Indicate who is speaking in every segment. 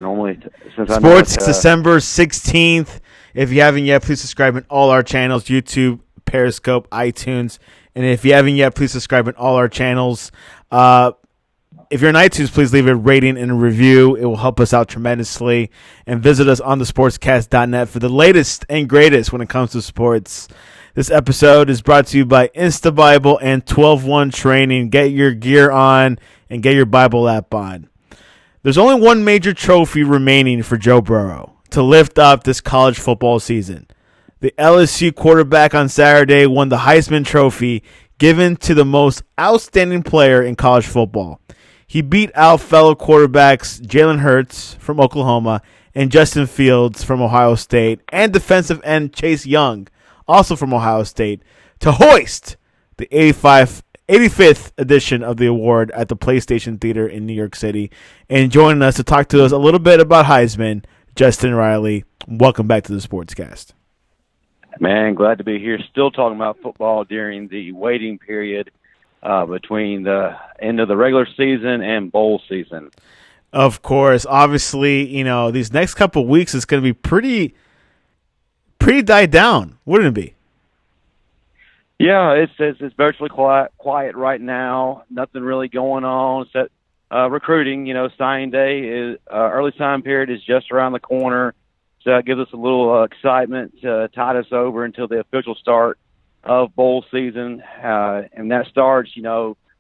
Speaker 1: Normally, since I know
Speaker 2: Sports
Speaker 1: it.
Speaker 2: December 16th. If you haven't yet, please subscribe in all our channels: YouTube, Periscope, iTunes. And if you haven't yet, please subscribe in all our channels. If you're on iTunes, please leave a rating and a review. It will help us out tremendously. And visit us on thesportscast.net for the latest and greatest when it comes to sports. This episode is brought to you by InstaBible and 12-1 Training. Get your gear on and get your Bible app on. There's only one major trophy remaining for Joe Burrow to lift up this college football season. The LSU quarterback on Saturday won the Heisman Trophy, given to the most outstanding player in college football. He beat out fellow quarterbacks Jalen Hurts from Oklahoma and Justin Fields from Ohio State, and defensive end Chase Young, also from Ohio State, to hoist the 85th edition of the award at the PlayStation Theater in New York City. And joining us to talk to us a little bit about Heisman, Justin Riley. Welcome back to the Sportscast.
Speaker 1: Man, glad to be here. Still talking about football during the waiting period between the end of the regular season and bowl season.
Speaker 2: Of course. Obviously, these next couple of weeks is going to be pretty died down, wouldn't it be?
Speaker 1: Yeah, it's virtually quiet right now. Nothing really going on except recruiting. Signing day is early sign period is just around the corner, so that gives us a little excitement to tide us over until the official start of bowl season. And that starts,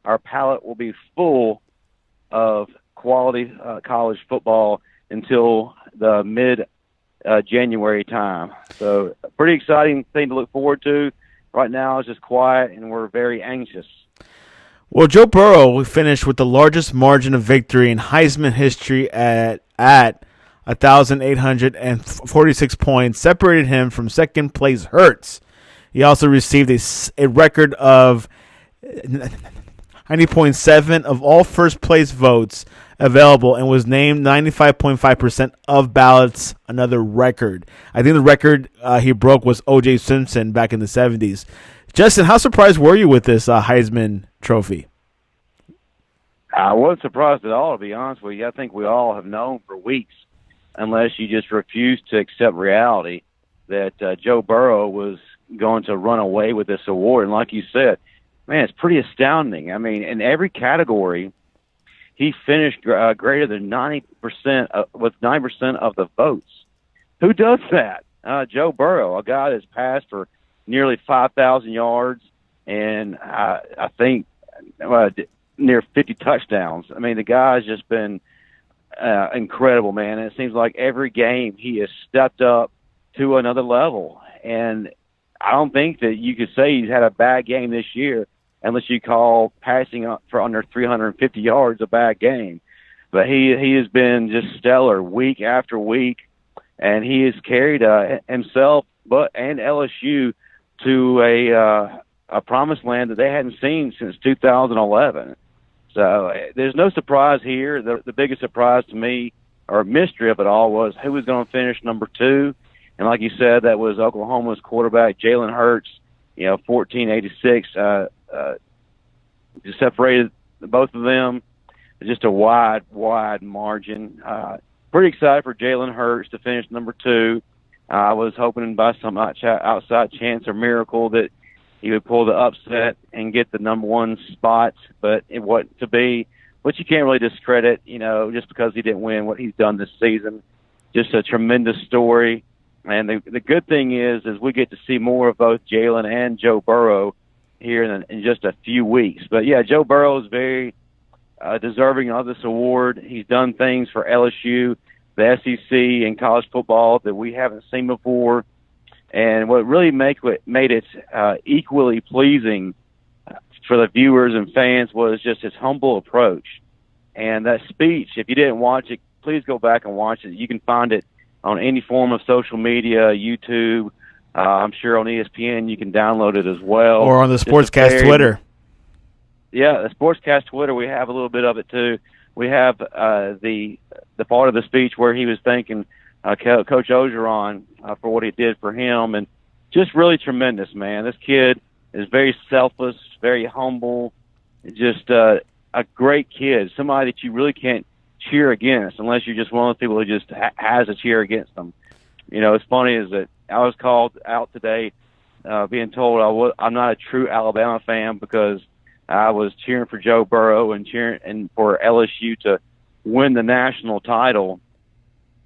Speaker 1: our palate will be full of quality college football until the mid January time. So, a pretty exciting thing to look forward to. Right now, it's just quiet, and we're very anxious.
Speaker 2: Well, Joe Burrow finished with the largest margin of victory in Heisman history at 1,846 points, separated him from second-place Hurts. He also received a record of 90.7 of all first-place votes available and was named 95.5% of ballots, another record. I think the record he broke was O.J. Simpson back in the 70s. Justin, how surprised were you with this Heisman Trophy?
Speaker 1: I wasn't surprised at all, to be honest with you. I think we all have known for weeks, unless you just refuse to accept reality, that Joe Burrow was going to run away with this award. And like you said, man, it's pretty astounding. I mean, in every category, he finished greater than 90% with 9% of the votes. Who does that? Joe Burrow, a guy that's passed for nearly 5,000 yards and I think near 50 touchdowns. I mean, the guy's just been incredible, man. And it seems like every game he has stepped up to another level. And I don't think that you could say he's had a bad game this year, unless you call passing for under 350 yards a bad game. But he has been just stellar week after week, and he has carried himself and LSU to a promised land that they hadn't seen since 2011. So there's no surprise here. The biggest surprise to me, or mystery of it all, was who was going to finish number 2. And like you said, that was Oklahoma's quarterback, Jalen Hurts, 1486. Just separated both of them, just a wide margin. Pretty excited for Jalen Hurts to finish number 2. I was hoping by some outside chance or miracle that he would pull the upset and get the number 1 spot, but it wasn't to be. Which you can't really discredit, just because he didn't win what he's done this season. Just a tremendous story. And the good thing is we get to see more of both Jalen and Joe Burrow here in just a few weeks. But, yeah, Joe Burrow is very deserving of this award. He's done things for LSU, the SEC, and college football that we haven't seen before. And what really made it equally pleasing for the viewers and fans was just his humble approach. And that speech, if you didn't watch it, please go back and watch it. You can find it on any form of social media, YouTube. I'm sure on ESPN you can download it as well.
Speaker 2: Or on the Sportscast Twitter.
Speaker 1: Yeah, the Sportscast Twitter, we have a little bit of it too. We have the part of the speech where he was thanking Coach Ogeron for what he did for him, and just really tremendous, man. This kid is very selfless, very humble, just a great kid, somebody that you really can't cheer against, unless you're just one of those people who just has a cheer against them. You know, it's funny is that I was called out today, being told I'm not a true Alabama fan because I was cheering for Joe Burrow and cheering for LSU to win the national title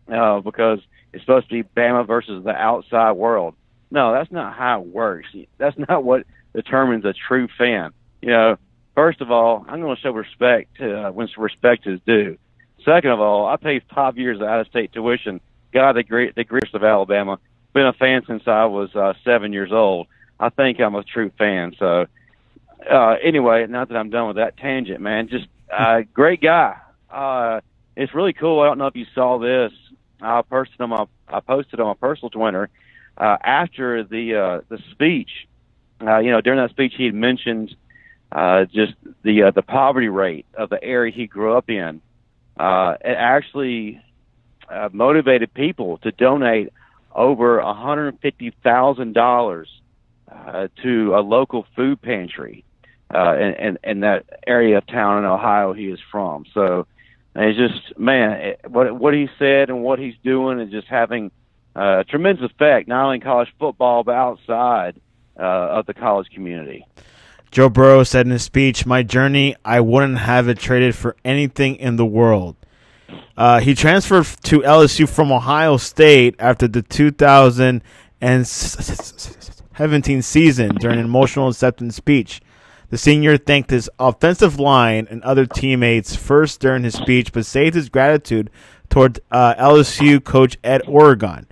Speaker 1: because it's supposed to be Bama versus the outside world. No, that's not how it works. That's not what determines a true fan. You know, first of all, I'm going to show respect when respect is due. Second of all, I paid 5 years of out-of-state tuition. Got the greatest of Alabama. Been a fan since I was 7 years old. I think I'm a true fan. So, anyway, now that I'm done with that tangent, man, just great guy. It's really cool. I don't know if you saw this. I posted on my personal Twitter after the speech. During that speech, he had mentioned just the poverty rate of the area he grew up in. It actually motivated people to donate over $150,000 to a local food pantry in that area of town in Ohio he is from. So it's just, man, what he said and what he's doing is just having a tremendous effect, not only in college football, but outside of the college community.
Speaker 2: Joe Burrow said in his speech, "My journey, I wouldn't have it traded for anything in the world." He transferred to LSU from Ohio State after the 2017 season during an emotional acceptance speech. The senior thanked his offensive line and other teammates first during his speech, but saved his gratitude toward LSU coach Ed Oregon.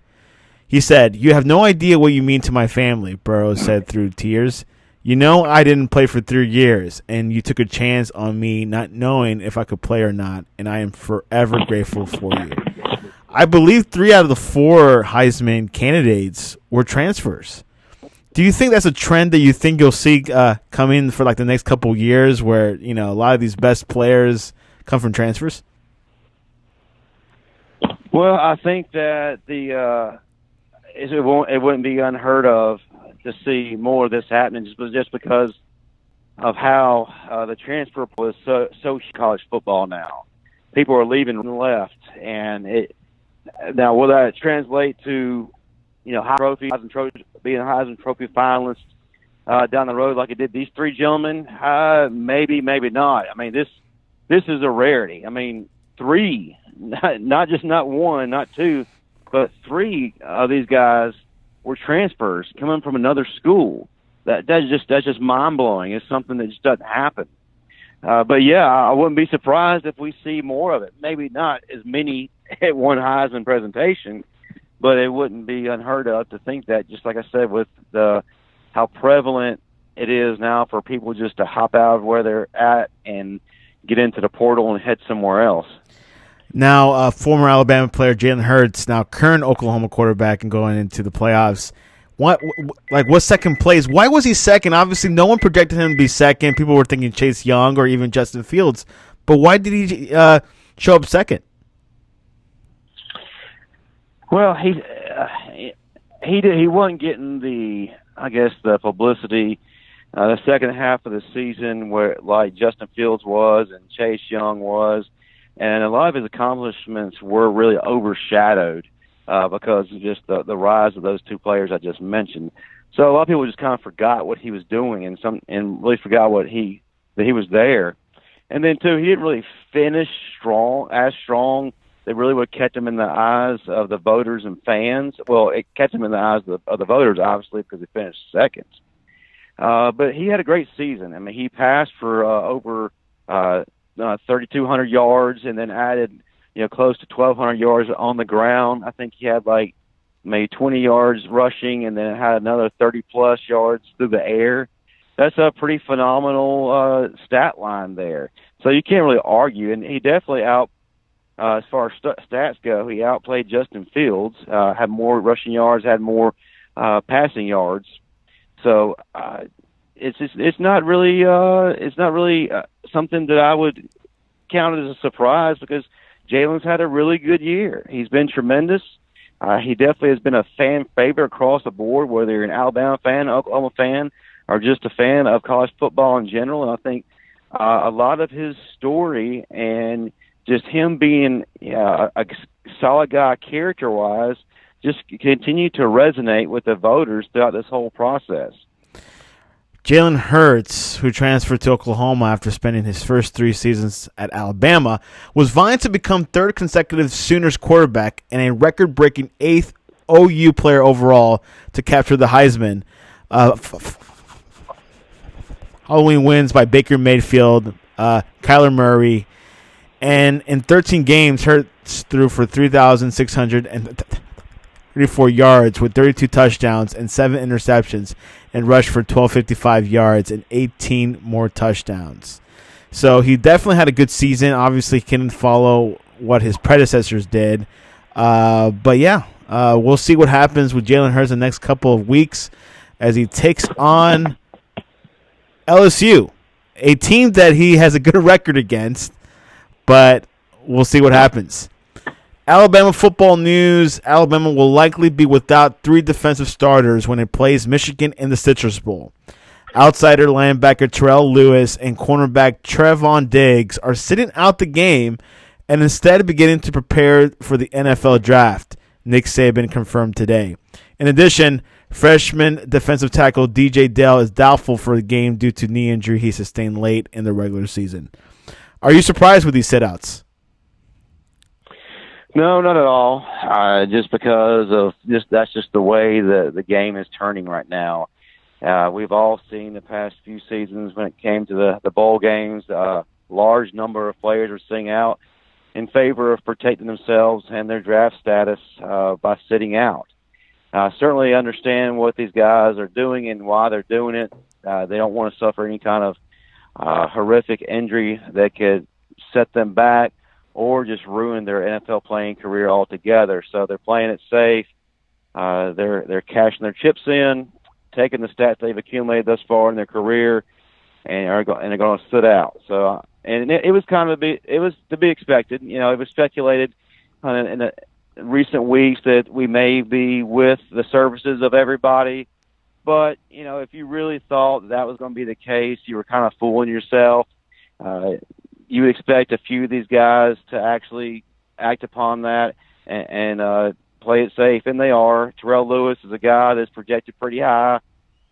Speaker 2: He said, "You have no idea what you mean to my family," Burrow said through tears. "You know I didn't play for 3 years, and you took a chance on me not knowing if I could play or not, and I am forever grateful for you." I believe 3 out of the 4 Heisman candidates were transfers. Do you think that's a trend that you think you'll see come in for like the next couple years where, a lot of these best players come from transfers?
Speaker 1: Well, I think that it wouldn't be unheard of to see more of this happening just because of how the transfer was so college football now. People are leaving and left, and now will that translate to Heisman Trophy, being a Heisman Trophy finalist down the road like it did these 3 gentlemen? Maybe, maybe not. I mean, this is a rarity. I mean, 3, not 1, not 2, but 3 of these guys were transfers coming from another school. That's just mind blowing. It's something that just doesn't happen. But yeah, I wouldn't be surprised if we see more of it. Maybe not as many at one Heisman presentation, but it wouldn't be unheard of to think that. Just like I said, with how prevalent it is now for people just to hop out of where they're at and get into the portal and head somewhere else.
Speaker 2: Now, former Alabama player Jalen Hurts, now current Oklahoma quarterback and going into the playoffs. What's second place? Why was he second? Obviously, no one projected him to be second. People were thinking Chase Young or even Justin Fields. But why did he show up second?
Speaker 1: Well, he wasn't getting the publicity the second half of the season where like Justin Fields was and Chase Young was. And a lot of his accomplishments were really overshadowed because of just the rise of those 2 players I just mentioned. So a lot of people just kind of forgot what he was doing and really forgot that he was there. And then too, he didn't really finish strong. That really would catch him in the eyes of the voters and fans. Well, it kept him in the eyes of the voters, obviously, because he finished second. But he had a great season. I mean, he passed for over 3,200 yards, and then added, close to 1,200 yards on the ground. I think he had like maybe 20 yards rushing, and then had another 30-plus yards through the air. That's a pretty phenomenal stat line there. So you can't really argue, and he definitely as far as stats go, he outplayed Justin Fields, had more rushing yards, had more passing yards. So it's not really something that I would count as a surprise because Jalen's had a really good year. He's been tremendous. He definitely has been a fan favorite across the board, whether you're an Alabama fan, Oklahoma fan, or just a fan of college football in general. And I think a lot of his story and just him being a solid guy character-wise just continued to resonate with the voters throughout this whole process.
Speaker 2: Jalen Hurts, who transferred to Oklahoma after spending his first 3 seasons at Alabama, was vying to become third consecutive Sooners quarterback and a record-breaking 8th OU player overall to capture the Heisman. Halloween wins by Baker Mayfield, Kyler Murray, and in 13 games, Hurts threw for 3,634 yards with 32 touchdowns and 7 interceptions, and rushed for 1,255 yards and 18 more touchdowns. So he definitely had a good season. Obviously, he couldn't follow what his predecessors did. But yeah, we'll see what happens with Jalen Hurts the next couple of weeks as he takes on LSU, a team that he has a good record against, but we'll see what happens. Alabama football news. Alabama will likely be without 3 defensive starters when it plays Michigan in the Citrus Bowl. Outsider linebacker Terrell Lewis and cornerback Trevon Diggs are sitting out the game and instead beginning to prepare for the NFL draft, Nick Saban confirmed today. In addition, freshman defensive tackle DJ Dale is doubtful for the game due to knee injury he sustained late in the regular season. Are you surprised with these sit-outs?
Speaker 1: No, not at all. Just because of that's just the way the game is turning right now. We've all seen the past few seasons when it came to the bowl games, large number of players are sitting out in favor of protecting themselves and their draft status by sitting out. Certainly understand what these guys are doing and why they're doing it. They don't want to suffer any kind of horrific injury that could set them back or just ruin their NFL playing career altogether. So they're playing it safe. They're cashing their chips in, taking the stats they've accumulated thus far in their career, and they're going to sit out. So, and it was kind of it was to be expected. You know, it was speculated in the recent weeks that we may be with the services of everybody. But, you know, if you really thought that was going to be the case, you were kind of fooling yourself. You would expect a few of these guys to actually act upon that and play it safe, and they are. Terrell Lewis is a guy that's projected pretty high,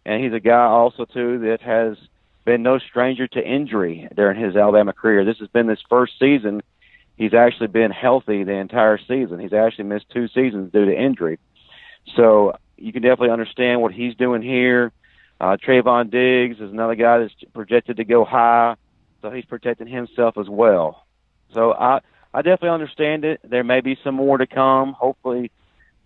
Speaker 1: and he's a guy also, too, that has been no stranger to injury during his Alabama career. This has been his first season. He's actually been healthy the entire season. He's actually missed 2 seasons due to injury. So you can definitely understand what he's doing here. Trevon Diggs is another guy that's projected to go high, so he's protecting himself as well. So I definitely understand it. There may be some more to come. Hopefully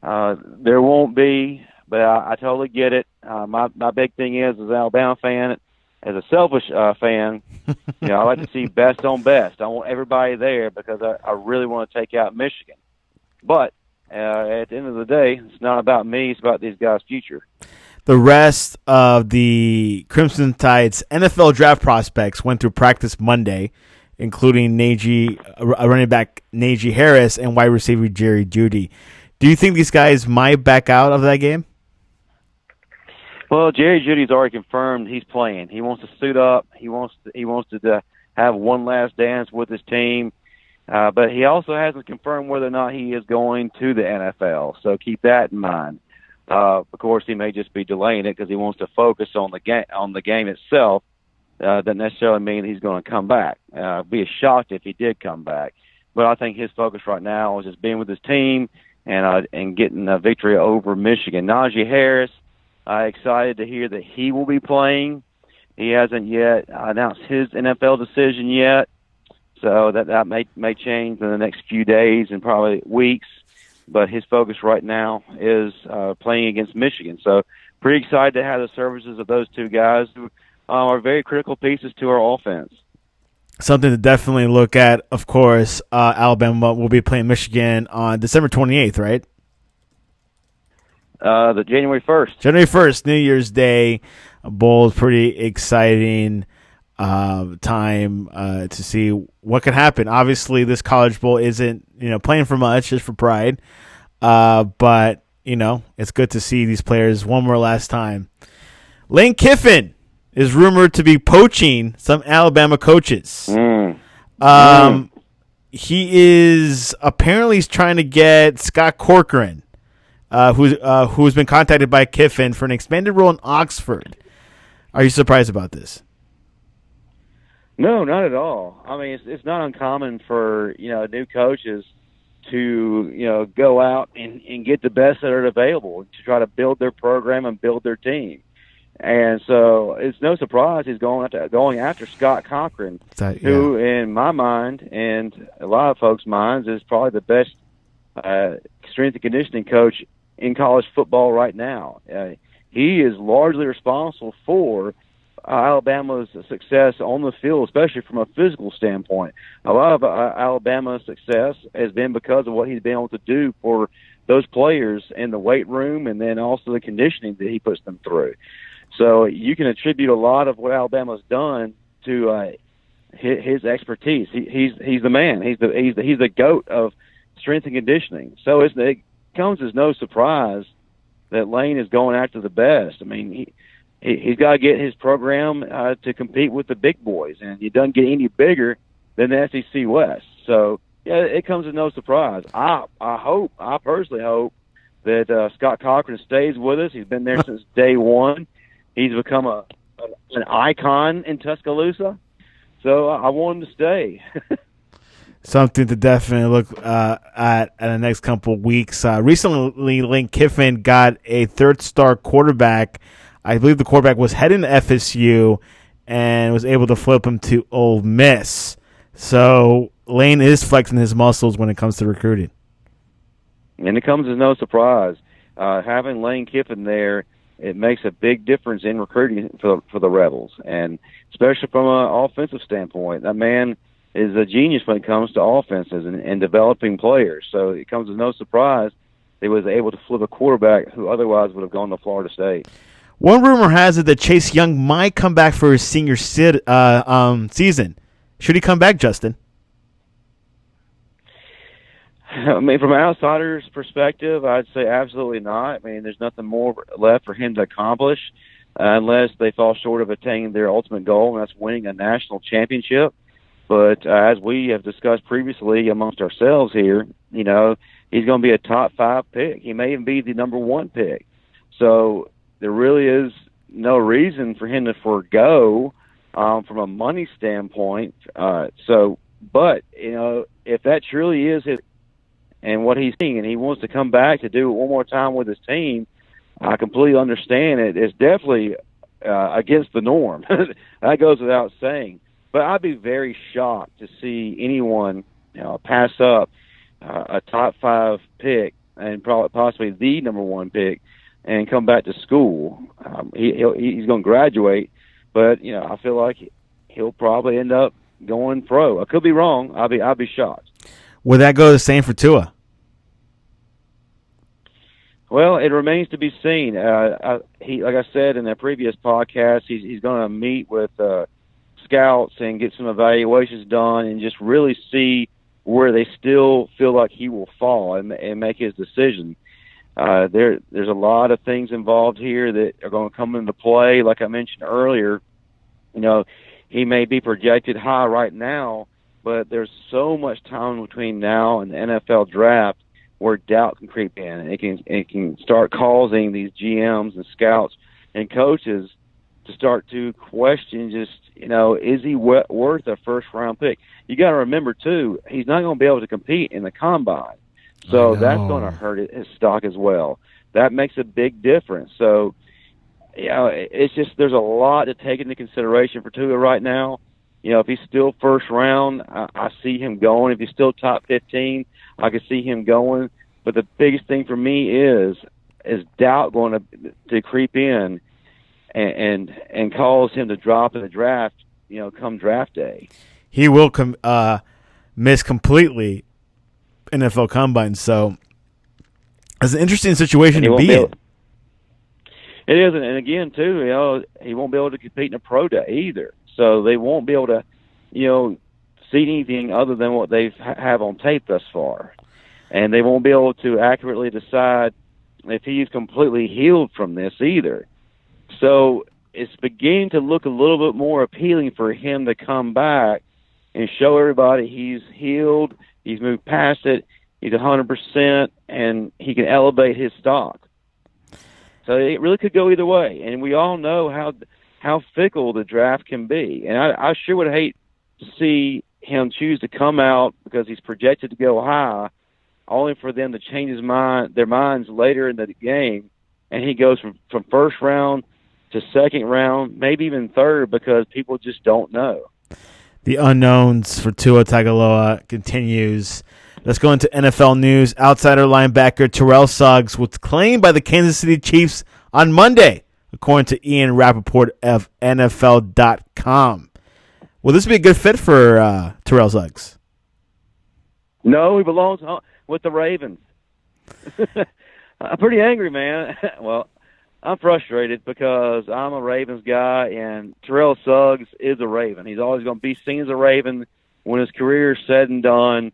Speaker 1: there won't be, but I totally get it. My big thing is, as an Alabama fan, as a selfish fan, you know, I like to see best on best. I want everybody there because I really want to take out Michigan. But at the end of the day, it's not about me. It's about these guys' future.
Speaker 2: The rest of the Crimson Tide's NFL draft prospects went through practice Monday, including running back Najee Harris and wide receiver Jerry Jeudy. Do you think these guys might back out of that game?
Speaker 1: Well, Jerry Jeudy's already confirmed he's playing. He wants to suit up. He wants to have one last dance with his team. But he also hasn't confirmed whether or not he is going to the NFL. So keep that in mind. Of course, he may just be delaying it because he wants to focus on the game itself. Doesn't necessarily mean he's going to come back. I'd be shocked if he did come back. But I think his focus right now is just being with his team and getting a victory over Michigan. Najee Harris, excited to hear that he will be playing. He hasn't yet announced his NFL decision yet, so that may change in the next few days and probably weeks. But his focus right now is playing against Michigan. So pretty excited to have the services of those two guys who are very critical pieces to our offense.
Speaker 2: Something to definitely look at, of course. Alabama will be playing Michigan on December 28th, right?
Speaker 1: The January 1st.
Speaker 2: January 1st, New Year's Day. A bowl is pretty exciting time to see what can happen. Obviously, this College Bowl isn't playing for much, just for pride. But, it's good to see these players one more last time. Lane Kiffin is rumored to be poaching some Alabama coaches. he is apparently trying to get Scott Corcoran, who's been contacted by Kiffin for an expanded role in Oxford. Are you surprised about this?
Speaker 1: No, not at all. I mean, it's not uncommon for new coaches to go out and get the best that are available to try to build their program and build their team. And so it's no surprise he's going after Scott Cochran, who, in my mind and a lot of folks' minds, is probably the best strength and conditioning coach in college football right now. He is largely responsible for Alabama's success on the field, especially from a physical standpoint. A lot of Alabama's success has been because of what he's been able to do for those players in the weight room, and then also the conditioning that he puts them through. So you can attribute a lot of what Alabama's done to his expertise. He's the man. He's the GOAT of strength and conditioning. So it comes as no surprise that Lane is going after the best. I mean, he's got to get his program to compete with the big boys, and it doesn't get any bigger than the SEC West. So yeah, it comes as no surprise. I personally hope that Scott Cochran stays with us. He's been there since day one. He's become an icon in Tuscaloosa, so I want him to stay.
Speaker 2: Something to definitely look at in the next couple of weeks. Recently, Lane Kiffin got a third-star quarterback. I believe the quarterback was heading to FSU and was able to flip him to Ole Miss. So Lane is flexing his muscles when it comes to recruiting.
Speaker 1: And it comes as no surprise. Having Lane Kiffin there, it makes a big difference in recruiting for the Rebels, and especially from an offensive standpoint. That man is a genius when it comes to offenses and developing players. So it comes as no surprise he was able to flip a quarterback who otherwise would have gone to Florida State.
Speaker 2: One rumor has it that Chase Young might come back for his senior season. Should he come back, Justin?
Speaker 1: I mean, from an outsider's perspective, I'd say absolutely not. I mean, there's nothing more left for him to accomplish unless they fall short of attaining their ultimate goal, and that's winning a national championship. But as we have discussed previously amongst ourselves here, he's going to be a top 5 pick. He may even be the number 1 pick. So there really is no reason for him to forego from a money standpoint. But if that truly is his and what he's seeing, and he wants to come back to do it one more time with his team, I completely understand it. It's definitely against the norm. That goes without saying. But I'd be very shocked to see anyone pass up a top 5 pick and possibly the number 1 pick and come back to school. He's going to graduate, but I feel like he'll probably end up going pro. I could be wrong. I'll be shocked.
Speaker 2: Would that go the same for Tua?
Speaker 1: Well, it remains to be seen. Like I said in a previous podcast, he's going to meet with scouts and get some evaluations done and just really see where they still feel like he will fall and make his decision. There's a lot of things involved here that are going to come into play. Like I mentioned earlier, he may be projected high right now, but there's so much time between now and the NFL draft where doubt can creep in, and it can start causing these GMs and scouts and coaches to start to question just, is he worth a first-round pick? You got to remember, too, he's not going to be able to compete in the combine. So that's going to hurt his stock as well. That makes a big difference. So, it's just there's a lot to take into consideration for Tua right now. If he's still first round, I see him going. If he's still top 15, I can see him going. But the biggest thing for me is doubt going to creep in and cause him to drop in the draft, come draft day.
Speaker 2: He will miss completely NFL Combine, so it's an interesting situation to be in.
Speaker 1: It is, and again, too, he won't be able to compete in a pro day either. So they won't be able to, see anything other than what they have on tape thus far. And they won't be able to accurately decide if he's completely healed from this either. So it's beginning to look a little bit more appealing for him to come back and show everybody he's healed, he's moved past it, he's 100%, and he can elevate his stock. So it really could go either way, and we all know how fickle the draft can be. And I sure would hate to see him choose to come out because he's projected to go high, only for them to change their minds later in the game, and he goes from first round to second round, maybe even third, because people just don't know.
Speaker 2: The unknowns for Tua Tagovailoa continues. Let's go into NFL news. Outsider linebacker Terrell Suggs was claimed by the Kansas City Chiefs on Monday, according to Ian Rappaport of NFL.com. Will this be a good fit for Terrell Suggs?
Speaker 1: No, he belongs with the Ravens. I'm pretty angry, man. Well, I'm frustrated because I'm a Ravens guy, and Terrell Suggs is a Raven. He's always going to be seen as a Raven. When his career is said and done,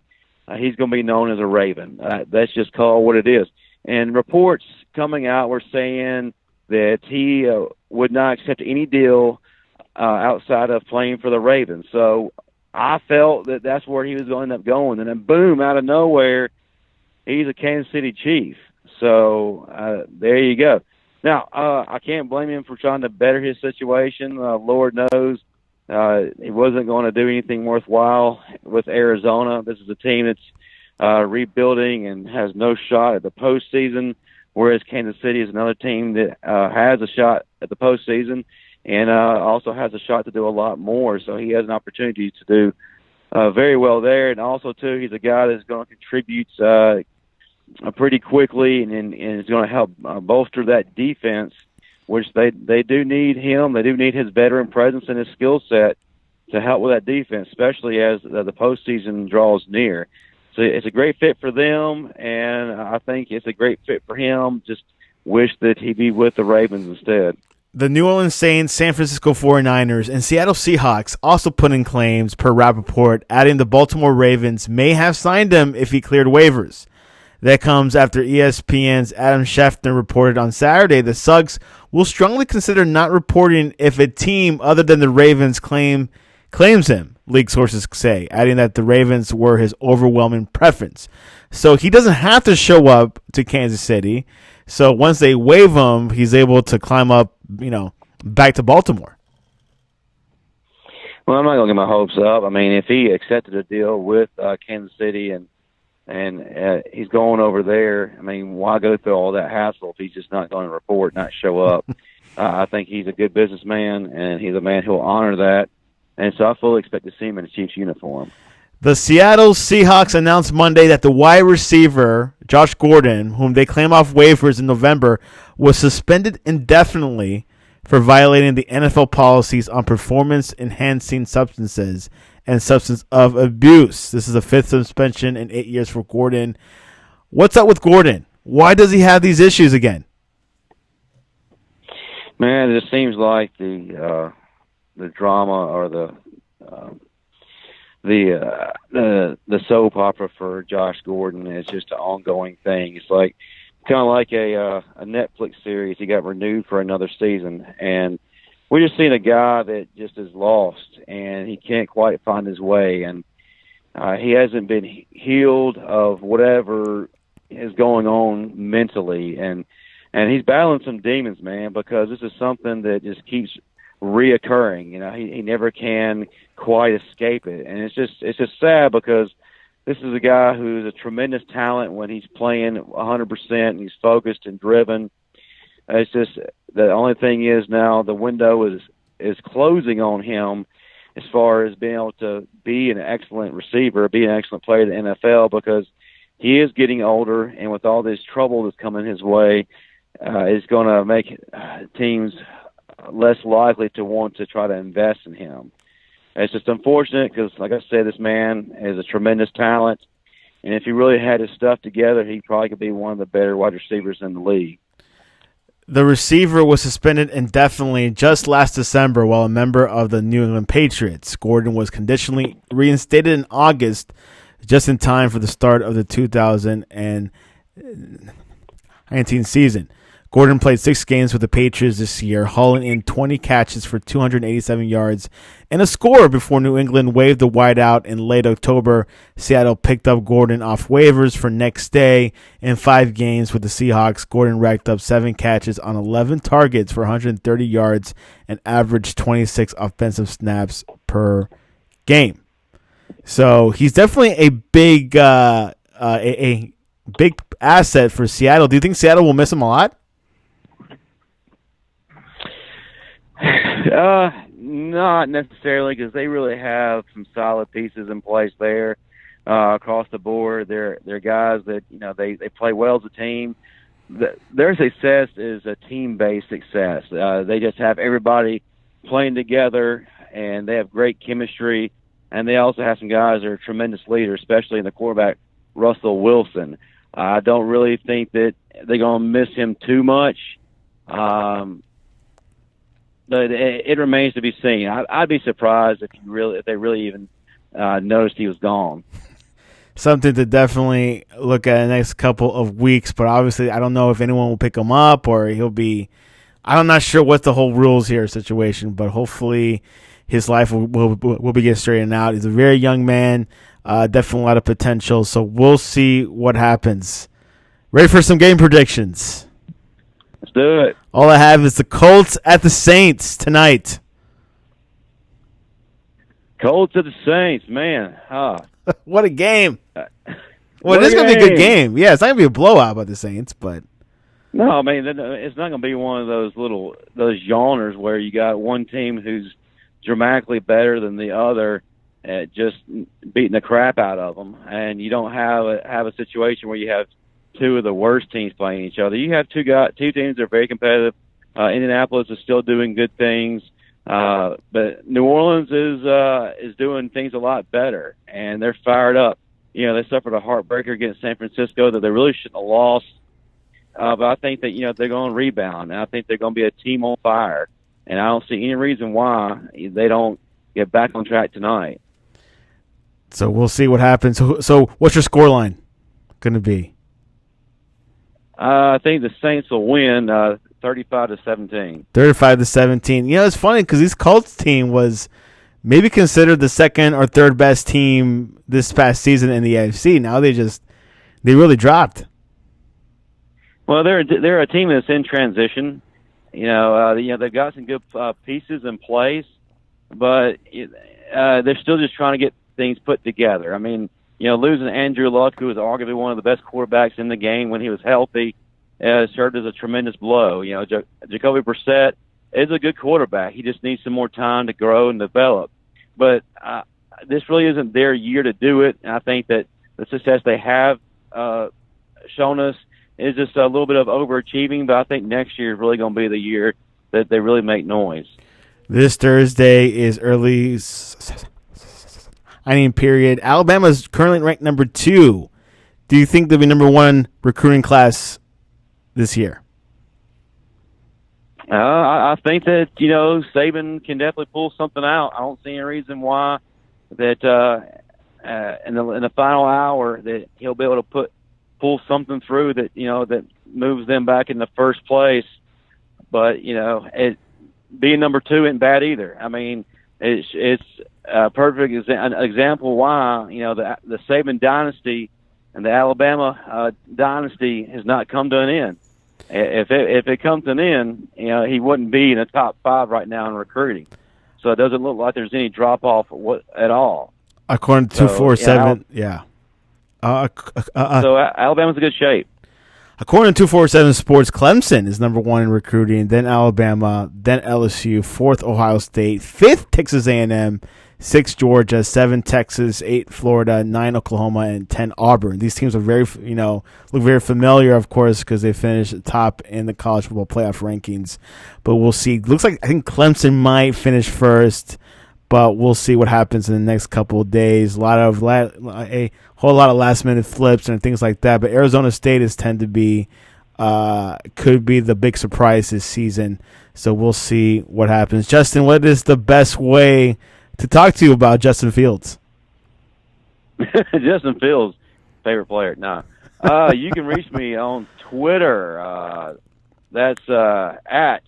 Speaker 1: he's going to be known as a Raven. That's just called what it is. And reports coming out were saying that he would not accept any deal outside of playing for the Ravens. So I felt that that's where he was going to end up going. And then, boom, out of nowhere, he's a Kansas City Chief. So there you go. Now, I can't blame him for trying to better his situation. Lord knows he wasn't going to do anything worthwhile with Arizona. This is a team that's rebuilding and has no shot at the postseason, whereas Kansas City is another team that has a shot at the postseason and also has a shot to do a lot more. So he has an opportunity to do very well there. And also, too, he's a guy that's going to contribute pretty quickly and is going to help bolster that defense, which they do need him. They do need his veteran presence and his skill set to help with that defense, especially as the postseason draws near. So it's a great fit for them, and I think it's a great fit for him. Just wish that he be with the Ravens instead.
Speaker 2: The New Orleans Saints, San Francisco 49ers, and Seattle Seahawks also put in claims, per Rappaport, adding the Baltimore Ravens may have signed him if he cleared waivers. That comes after ESPN's Adam Schefter reported on Saturday that Suggs will strongly consider not reporting if a team other than the Ravens claims him, league sources say, adding that the Ravens were his overwhelming preference. So he doesn't have to show up to Kansas City. So once they waive him, he's able to climb up, back to Baltimore.
Speaker 1: Well, I'm not going to get my hopes up. I mean, if he accepted a deal with Kansas City and he's going over there, I mean, why go through all that hassle if he's just not going to report, not show up? I think he's a good businessman, and he's a man who will honor that. And so I fully expect to see him in a Chiefs uniform.
Speaker 2: The Seattle Seahawks announced Monday that the wide receiver, Josh Gordon, whom they claim off waivers in November, was suspended indefinitely for violating the NFL policies on performance-enhancing substances and substance of abuse. This is the fifth suspension in 8 years for Gordon. What's up with Gordon? Why does he have these issues again?
Speaker 1: Man, it just seems like the drama or the soap opera for Josh Gordon is just an ongoing thing. It's like kind of like a Netflix series. He got renewed for another season, and we're just seeing a guy that just is lost, and he can't quite find his way, and he hasn't been healed of whatever is going on mentally, and he's battling some demons, man, because this is something that just keeps reoccurring. He never can quite escape it, and it's just sad because this is a guy who's a tremendous talent when he's playing 100% and he's focused and driven. It's just the only thing is now the window is closing on him as far as being able to be an excellent receiver, be an excellent player in the NFL, because he is getting older, and with all this trouble that's coming his way, it's going to make teams less likely to want to try to invest in him. It's just unfortunate because, like I said, this man is a tremendous talent, and if he really had his stuff together, he probably could be one of the better wide receivers in the league.
Speaker 2: The receiver was suspended indefinitely just last December while a member of the New England Patriots. Gordon was conditionally reinstated in August, just in time for the start of the 2019 season. Gordon played 6 games with the Patriots this year, hauling in 20 catches for 287 yards and a score before New England waived the wideout in late October. Seattle picked up Gordon off waivers for next day. In 5 games with the Seahawks, Gordon racked up 7 catches on 11 targets for 130 yards and averaged 26 offensive snaps per game. So he's definitely a big big asset for Seattle. Do you think Seattle will miss him a lot?
Speaker 1: Not necessarily, because they really have some solid pieces in place there across the board. They're guys that they play well as a team. Their success is a team-based success. They just have everybody playing together, and they have great chemistry. And they also have some guys that are tremendous leaders, especially in the quarterback, Russell Wilson. I don't really think that they're going to miss him too much. But it remains to be seen. I'd be surprised if they really even noticed he was gone.
Speaker 2: Something to definitely look at in the next couple of weeks. But obviously, I don't know if anyone will pick him up or he'll be. I'm not sure what the whole rules here situation, but hopefully his life will be get straightened out. He's a very young man, definitely a lot of potential. So we'll see what happens. Ready for some game predictions?
Speaker 1: Let's do it.
Speaker 2: All I have is the Colts at the Saints tonight.
Speaker 1: Colts at the Saints, man.
Speaker 2: What a game. Well, this is going to be a good game. Yeah, it's not going to be a blowout by the Saints, but.
Speaker 1: No, I mean, it's not going to be one of those yawners where you got one team who's dramatically better than the other at just beating the crap out of them, and you don't have a situation where you have two of the worst teams playing each other. You have two teams that are very competitive. Indianapolis is still doing good things, but New Orleans is doing things a lot better, and they're fired up. They suffered a heartbreaker against San Francisco that they really shouldn't have lost, but I think that they're going to rebound, and I think they're going to be a team on fire. And I don't see any reason why they don't get back on track tonight.
Speaker 2: So we'll see what happens. So what's your scoreline going to be?
Speaker 1: I think the Saints will win 35-17.
Speaker 2: 35-17. It's funny because this Colts team was maybe considered the second or third best team this past season in the AFC. Now they really dropped. Well,
Speaker 1: they're a team that's in transition. They've got some good pieces in place, but they're still just trying to get things put together. I mean, losing Andrew Luck, who was arguably one of the best quarterbacks in the game when he was healthy, served as a tremendous blow. Jacoby Brissett is a good quarterback. He just needs some more time to grow and develop. But this really isn't their year to do it. And I think that the success they have shown us is just a little bit of overachieving, but I think next year is really going to be the year that they really make noise.
Speaker 2: This Thursday is early signing period. Alabama is currently ranked number 2. Do you think they'll be number 1 recruiting class this year?
Speaker 1: I think that, Saban can definitely pull something out. I don't see any reason why that in the final hour that he'll be able to pull something through that that moves them back in the first place. But being number 2 isn't bad either. I mean, it's a perfect example why the Saban dynasty and the Alabama dynasty has not come to an end. If it comes to an end, he wouldn't be in the top 5 right now in recruiting. So it doesn't look like there's any drop off at all.
Speaker 2: According to 247, yeah.
Speaker 1: So Alabama's in good shape.
Speaker 2: According to 247 Sports, Clemson is number 1 in recruiting, then Alabama, then LSU, 4th Ohio State, 5th Texas A&M, 6 Georgia, 7 Texas, 8 Florida, 9 Oklahoma, and 10 Auburn. These teams are very, look very familiar, of course, because they finished top in the college football playoff rankings. But we'll see. Looks like I think Clemson might finish first, but we'll see what happens in the next couple of days. A whole lot of last minute flips and things like that. But Arizona State could be the big surprise this season. So we'll see what happens. Justin, what is the best way to talk to you about Justin Fields?
Speaker 1: Justin Fields, favorite player. No. You can reach me on Twitter, That's at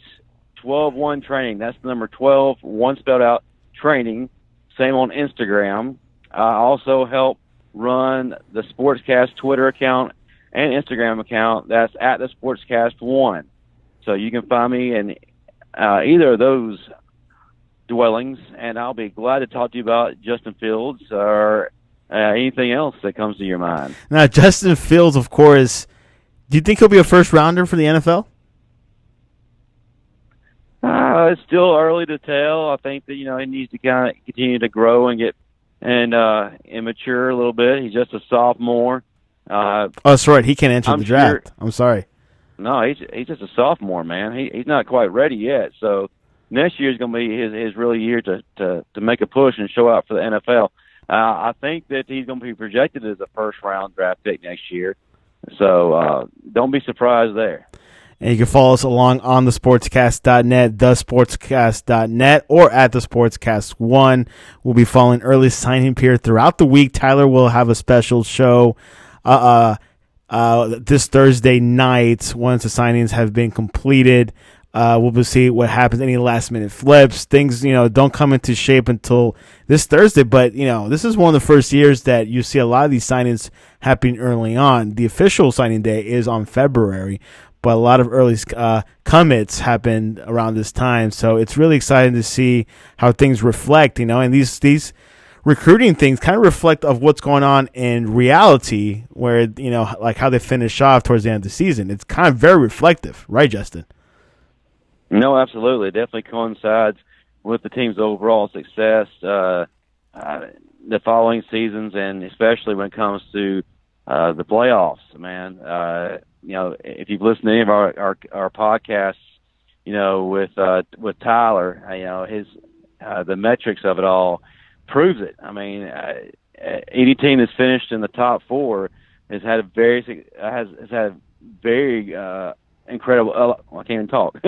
Speaker 1: 12-1 training. That's the number 12, one spelled out, training. Same on Instagram. I also help run the Sportscast Twitter account and Instagram account. That's at the Sportscast1. So you can find me in either of those dwellings, and I'll be glad to talk to you about Justin Fields or anything else that comes to your mind.
Speaker 2: Now, Justin Fields, of course, do you think he'll be a first rounder for the NFL?
Speaker 1: It's still early to tell. I think that he needs to kind of continue to grow and get and mature a little bit. He's just a sophomore.
Speaker 2: Oh, that's right. He can't enter the draft.
Speaker 1: Sure,
Speaker 2: I'm sorry.
Speaker 1: No, he's just a sophomore, man. He's not quite ready yet. So next year is going to be his really year to make a push and show out for the NFL. I think that he's going to be projected as a first-round draft pick next year. So don't be surprised there.
Speaker 2: And you can follow us along on thesportscast.net, thesportscast.net, or at thesportscast1. We'll be following early signing period throughout the week. Tyler will have a special show this Thursday night once the signings have been completed. We'll see what happens. Any last-minute flips, things don't come into shape until this Thursday. But this is one of the first years that you see a lot of these signings happening early on. The official signing day is on February, but a lot of early commits happened around this time. So it's really exciting to see how things reflect. And these recruiting things kind of reflect of what's going on in reality, where like how they finish off towards the end of the season. It's kind of very reflective, right, Justin?
Speaker 1: No, absolutely. It definitely coincides with the team's overall success the following seasons, and especially when it comes to the playoffs, man. If you've listened to any of our podcasts, with Tyler, his the metrics of it all proves it. I mean, any team that's finished in the top four has had a very incredible. I can't even talk.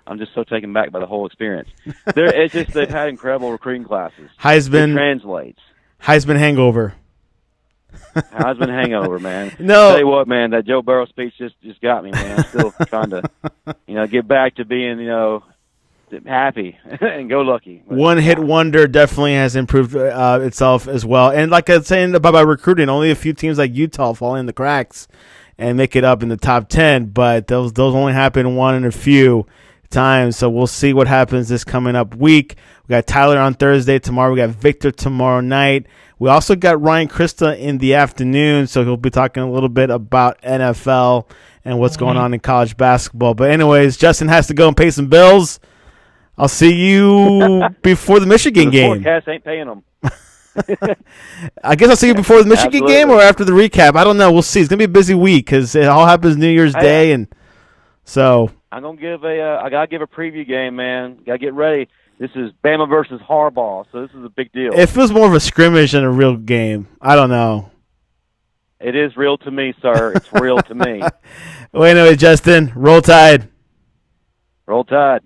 Speaker 1: I'm just so taken back by the whole experience. They've had incredible recruiting classes.
Speaker 2: Heisman
Speaker 1: it translates.
Speaker 2: Heisman hangover.
Speaker 1: Heisman hangover, man.
Speaker 2: No,
Speaker 1: tell you what, man, that Joe Burrow speech just got me, man. I'm still trying to, get back to being, happy and go lucky.
Speaker 2: One hit wonder definitely has improved itself as well. And like I was saying about recruiting, only a few teams like Utah fall in the cracks and make it up in the top 10, but those only happen one in a few times. So we'll see what happens this coming up week. We got Tyler on Thursday. Tomorrow we got Victor tomorrow night. We also got Ryan Krista in the afternoon, so he'll be talking a little bit about NFL and what's going on in college basketball. But anyways, Justin has to go and pay some bills. I'll see you before the Michigan game.
Speaker 1: The forecast ain't paying them.
Speaker 2: I guess I'll see you before the Michigan game or after the recap. I don't know. We'll see. It's gonna be a busy week because it all happens New Year's Day, and so
Speaker 1: I'm gonna give I gotta give a preview game, man. Gotta get ready. This is Bama versus Harbaugh, so this is a big deal.
Speaker 2: It feels more of a scrimmage than a real game. I don't know.
Speaker 1: It is real to me, sir. It's real to me.
Speaker 2: Well, anyway, Justin, roll Tide.
Speaker 1: Roll Tide.